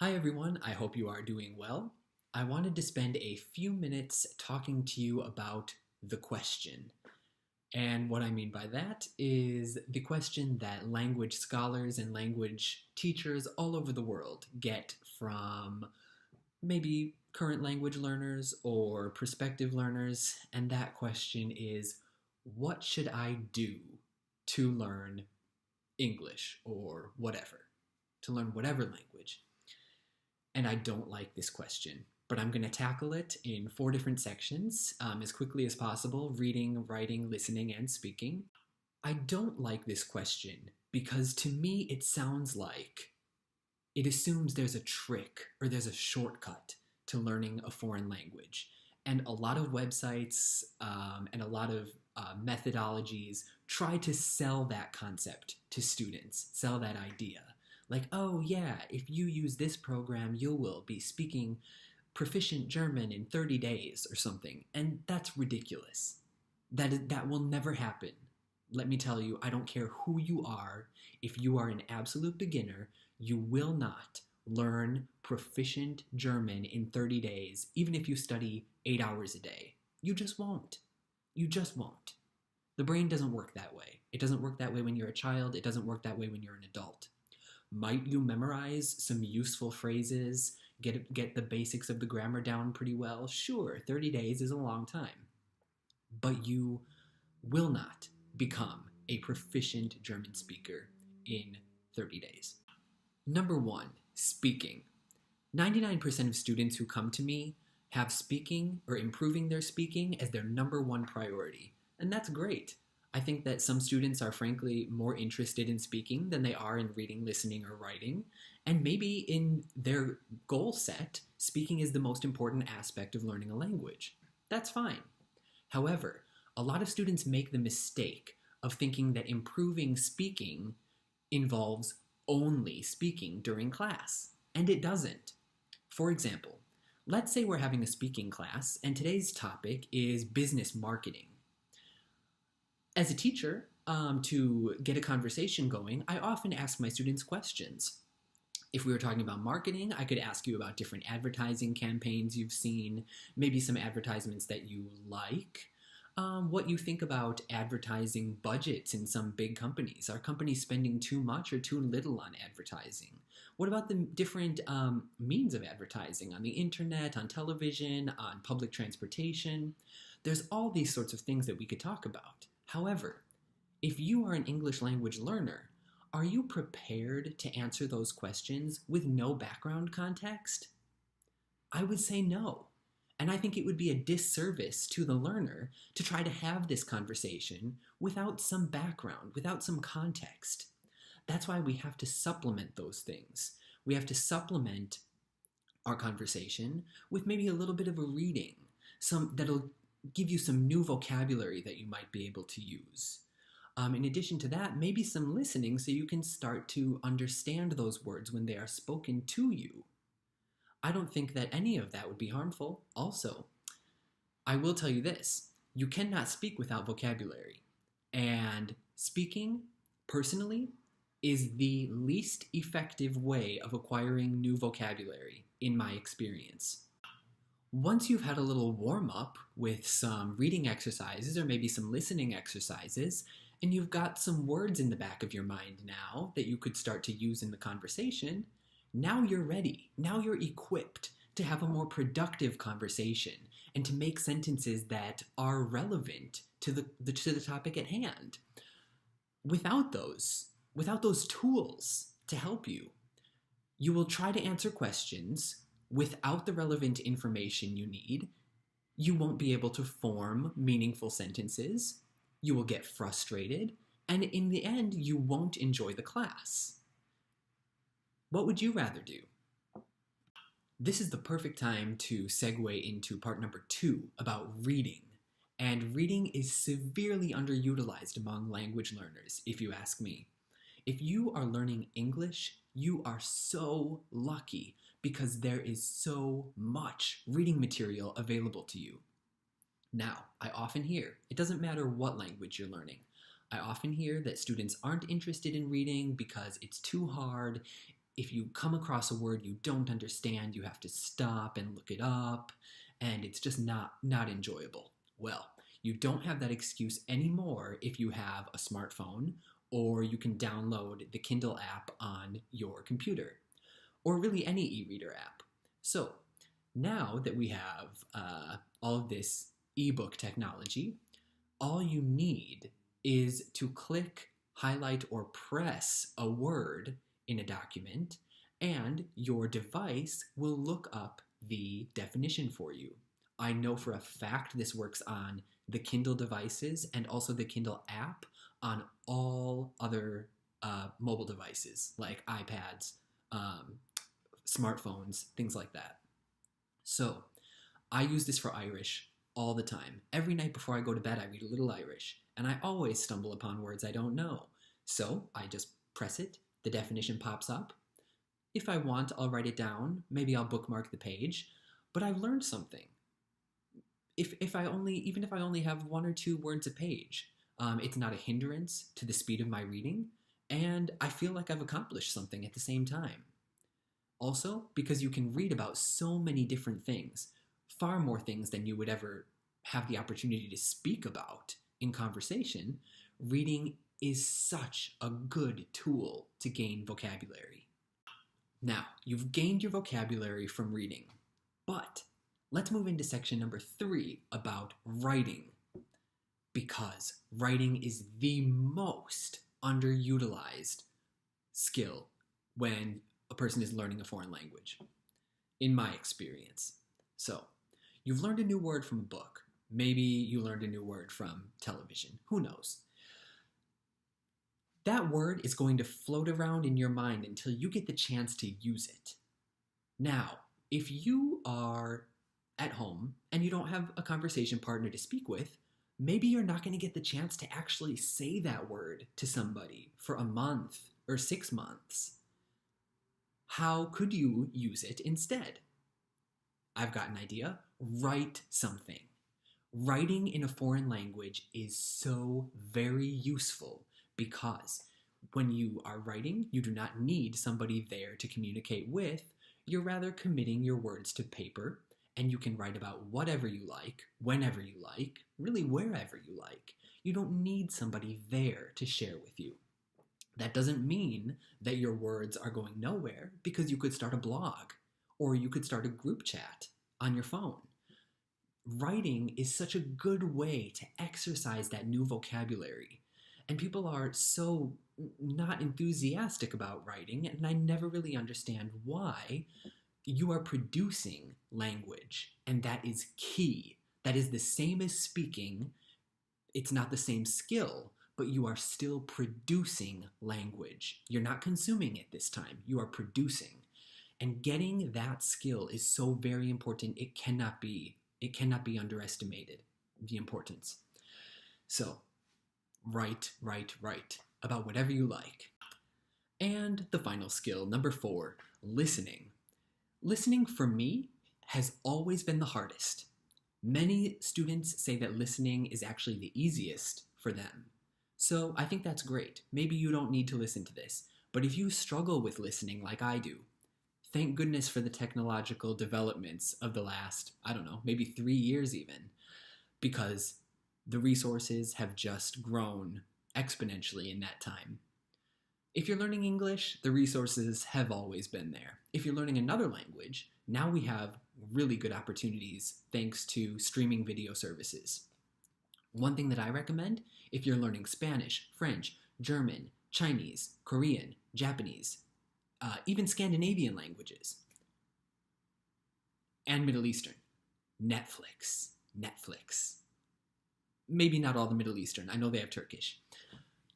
Hi everyone, I hope you are doing well. I wanted to spend a few minutes talking to you about the question. And what I mean by that is the question that language scholars and language teachers all over the world get from maybe current language learners or prospective learners. And that question is, what should I do to learn English or whatever, to learn whatever language? And I don't like this question, but I'm going to tackle it in four different sections as quickly as possible: reading, writing, listening, and speaking. I don't like this question because to me it sounds like it assumes there's a trick or there's a shortcut to learning a foreign language. And a lot of websites and a lot of methodologies try to sell that concept to students, sell that idea. Like, oh yeah, if you use this program, you will be speaking proficient German in 30 days or something. And that's ridiculous. That will never happen. Let me tell you, I don't care who you are. If you are an absolute beginner, you will not learn proficient German in 30 days, even if you study 8 hours a day. You just won't. You just won't. The brain doesn't work that way. It doesn't work that way when you're a child. It doesn't work that way when you're an adult. Might you memorize some useful phrases, get the basics of the grammar down pretty well? Sure, 30 days is a long time. But you will not become a proficient German speaker in 30 days. Number one, speaking. 99% of students who come to me have speaking or improving their speaking as their number one priority. And that's great. I think that some students are frankly more interested in speaking than they are in reading, listening, or writing. And maybe in their goal set, speaking is the most important aspect of learning a language. That's fine. However, a lot of students make the mistake of thinking that improving speaking involves only speaking during class, and it doesn't. For example, let's say we're having a speaking class, and today's topic is business marketing. As a teacher, to get a conversation going, I often ask my students questions. If we were talking about marketing, I could ask you about different advertising campaigns you've seen, maybe some advertisements that you like, what you think about advertising budgets in some big companies. Are companies spending too much or too little on advertising? What about the different means of advertising on the internet, on television, on public transportation? There's all these sorts of things that we could talk about. However, if you are an English language learner, are you prepared to answer those questions with no background context? I would say no. And I think it would be a disservice to the learner to try to have this conversation without some background, without some context. That's why we have to supplement those things. We have to supplement our conversation with maybe a little bit of a reading, that'll give you some new vocabulary that you might be able to use. In addition to that, maybe some listening so you can start to understand those words when they are spoken to you. I don't think that any of that would be harmful. Also, I will tell you this: you cannot speak without vocabulary. And speaking, personally, is the least effective way of acquiring new vocabulary, in my experience. Once you've had a little warm up with some reading exercises or maybe some listening exercises, and you've got some words in the back of your mind now that you could start to use in the conversation, now you're ready. Now you're equipped to have a more productive conversation and to make sentences that are relevant to the topic at hand. Without those tools to help you, you will try to answer questions without the relevant information you need. You won't be able to form meaningful sentences. You will get frustrated, and in the end, you won't enjoy the class. What would you rather do? This is the perfect time to segue into part number 2 about reading. And reading is severely underutilized among language learners, if you ask me. If you are learning English, you are so lucky because there is so much reading material available to you. Now, I often hear, it doesn't matter what language you're learning, I often hear that students aren't interested in reading because it's too hard, if you come across a word you don't understand, you have to stop and look it up, and it's just not enjoyable. Well, you don't have that excuse anymore if you have a smartphone, or you can download the Kindle app on your computer, or really any e-reader app. So now that we have all of this ebook technology, all you need is to click, highlight, or press a word in a document, and your device will look up the definition for you. I know for a fact this works on the Kindle devices and also the Kindle app on all other mobile devices like iPads, smartphones, things like that. So I use this for Irish all the time. Every night before I go to bed, I read a little Irish, and I always stumble upon words I don't know. So I just press it, the definition pops up. If I want, I'll write it down. Maybe I'll bookmark the page, but I've learned something. Even if I only have 1 or 2 words a page, it's not a hindrance to the speed of my reading, and I feel like I've accomplished something at the same time. Also, because you can read about so many different things, far more things than you would ever have the opportunity to speak about in conversation, reading is such a good tool to gain vocabulary. Now, you've gained your vocabulary from reading, but let's move into section number 3 about writing, because writing is the most underutilized skill when a person is learning a foreign language, in my experience. So, you've learned a new word from a book. Maybe you learned a new word from television. Who knows? That word is going to float around in your mind until you get the chance to use it. Now, if you are at home and you don't have a conversation partner to speak with, maybe you're not going to get the chance to actually say that word to somebody for a month or 6 months. How could you use it instead? I've got an idea. Write something. Writing in a foreign language is so very useful because when you are writing, you do not need somebody there to communicate with. You're rather committing your words to paper, and you can write about whatever you like, whenever you like, really wherever you like. You don't need somebody there to share with you. That doesn't mean that your words are going nowhere, because you could start a blog or you could start a group chat on your phone. Writing is such a good way to exercise that new vocabulary. And people are so not enthusiastic about writing, and I never really understand why. You are producing language, and that is key. That is the same as speaking. It's not the same skill, but you are still producing language. You're not consuming it this time. You are producing. And getting that skill is so very important. It cannot be underestimated, the importance. So, write about whatever you like. And the final skill, number 4, listening. Listening for me has always been the hardest. Many students say that listening is actually the easiest for them. So I think that's great. Maybe you don't need to listen to this, but if you struggle with listening like I do, thank goodness for the technological developments of the last, maybe 3 years even, because the resources have just grown exponentially in that time. If you're learning English, the resources have always been there. If you're learning another language, now we have really good opportunities thanks to streaming video services. One thing that I recommend, if you're learning Spanish, French, German, Chinese, Korean, Japanese, even Scandinavian languages, and Middle Eastern, Netflix. Maybe not all the Middle Eastern. I know they have Turkish.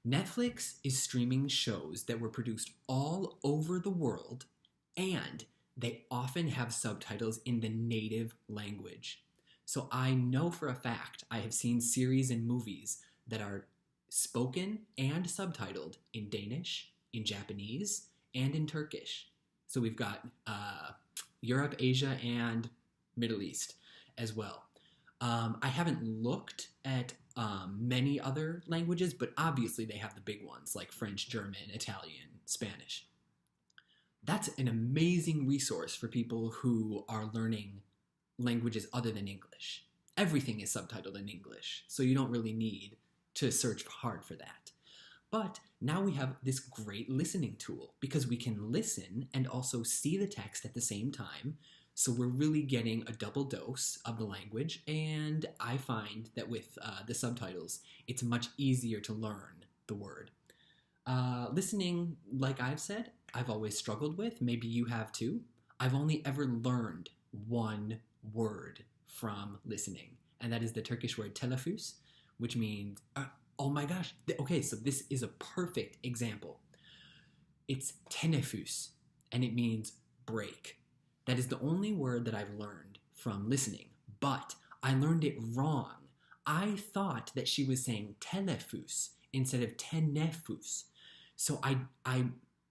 Netflix is streaming shows that were produced all over the world, and they often have subtitles in the native language. So I know for a fact I have seen series and movies that are spoken and subtitled in Danish, in Japanese, and in Turkish. So we've got Europe, Asia, and Middle East as well. I haven't looked at many other languages, but obviously they have the big ones like French, German, Italian, Spanish. That's an amazing resource for people who are learning languages other than English. Everything is subtitled in English, so you don't really need to search hard for that. But now we have this great listening tool because we can listen and also see the text at the same time. So we're really getting a double dose of the language, and I find that with the subtitles, it's much easier to learn the word. Listening, like I've said, I've always struggled with. Maybe you have too. I've only ever learned one word from listening, and that is the Turkish word telafus, which means, oh my gosh, okay, so this is a perfect example. It's teneffüs, and it means break. That is the only word that I've learned from listening, but I learned it wrong. I thought that she was saying telefus instead of teneffüs. So I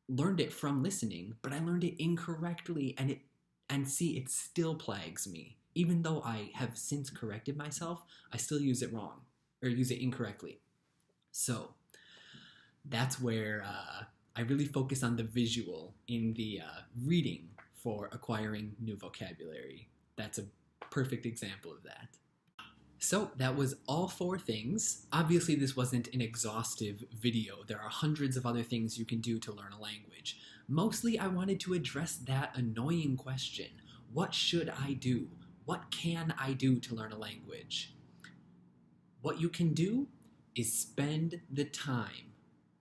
learned it from listening, but I learned it incorrectly, and see, it still plagues me. Even though I have since corrected myself, I still use it wrong, or use it incorrectly. So that's where I really focus on the visual in the reading for acquiring new vocabulary. That's a perfect example of that. So that was all 4 things. Obviously, this wasn't an exhaustive video. There are hundreds of other things you can do to learn a language. Mostly, I wanted to address that annoying question. What should I do? What can I do to learn a language? What you can do is spend the time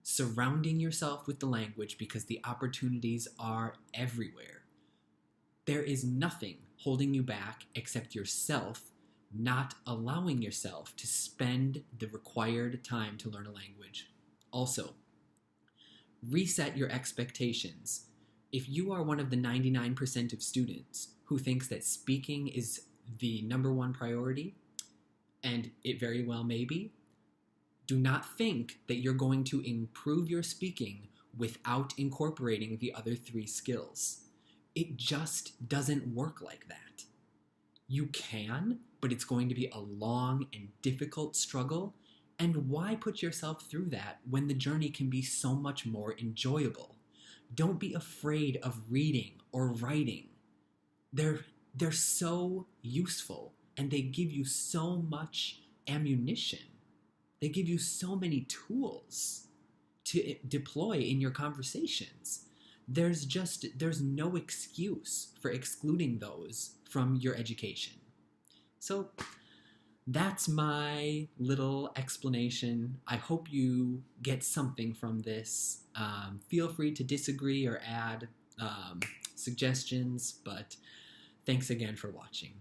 surrounding yourself with the language because the opportunities are everywhere. There is nothing holding you back except yourself not allowing yourself to spend the required time to learn a language. Also, reset your expectations. If you are one of the 99% of students who thinks that speaking is the #1 priority, and it very well may be, do not think that you're going to improve your speaking without incorporating the other 3 skills. It just doesn't work like that. You can, but it's going to be a long and difficult struggle, and why put yourself through that when the journey can be so much more enjoyable? Don't be afraid of reading or writing. They're so useful, and they give you so much ammunition. They give you so many tools to deploy in your conversations. There's no excuse for excluding those from your education. So that's my little explanation. I hope you get something from this. Feel free to disagree or add suggestions, but thanks again for watching.